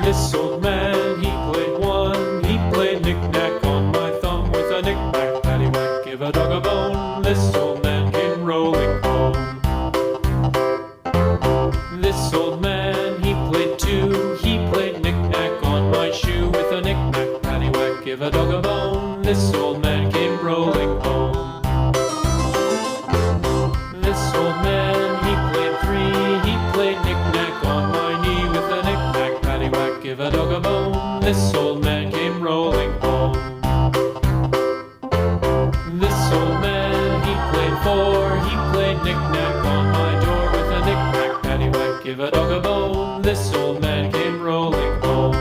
This old man, he played one. He played knick-knack on my thumb with a knick-knack, paddywhack, give a dog a bone. This old man came rolling home. This old man, he played two. He played knick-knack on my shoe with a knick-knack, paddywhack, give a dog a bone. This old man came rolling home. This old man, he played three. He played knick-knack on my knee with a knick-knack, paddywhack, give a dog a bone. This old man came rolling home. This old man, he played four. He played knick-knack on my door with a knick-knack, paddywhack, give a dog a bone. This old man came rolling home.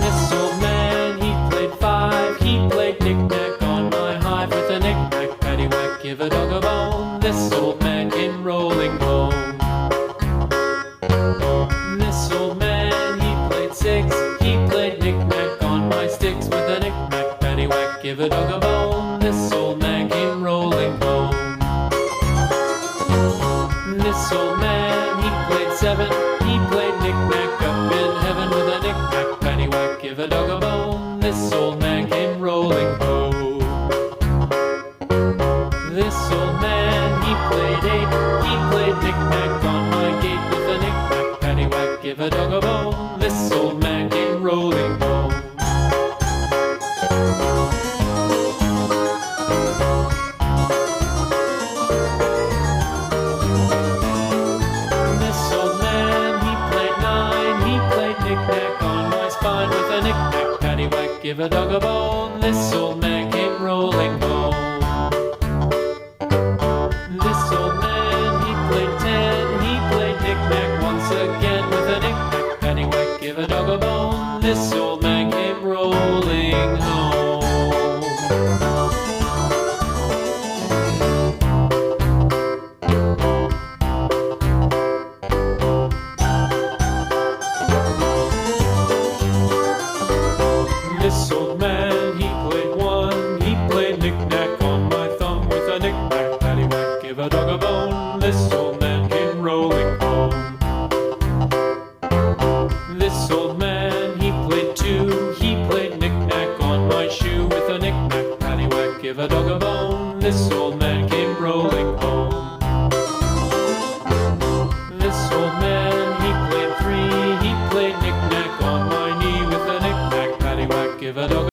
This old man, he played five. He played knick-knack on my hive with a knick-knack, paddywhack, give a dog a bone. This old man came rolling home. This old man, he played six. He played knick-knack on my sticks with a knick-knack, paddywhack, give a dog a bone. This old man came rolling home. This old man, he played seven. He played knick-knack up in heaven with a knick-knack, paddywhack, give a dog a bone. This old man came rolling home. This old man, he played eight. He played knick-knack on my gate with a knick-knack, paddywhack, give a dog a bone. This old man came rolling home. This old man, he played nine. He played knick-knack on my spine with a knick-knack, paddywhack, give a dog a bone. This old man came rolling home. This old man, he played ten. He played knick-knack once again with a knick-knack, paddywhack, give a dog a bone. This old man came rolling home. This old man, he played one. He played knick-knack on my thumb with a knick-knack, paddywhack, give a dog a bone. This old man came rolling home. This old man, he played two. He played knick-knack on my shoe with a knick-knack, paddywhack, give a dog a bone. This old man came rolling home. This old man,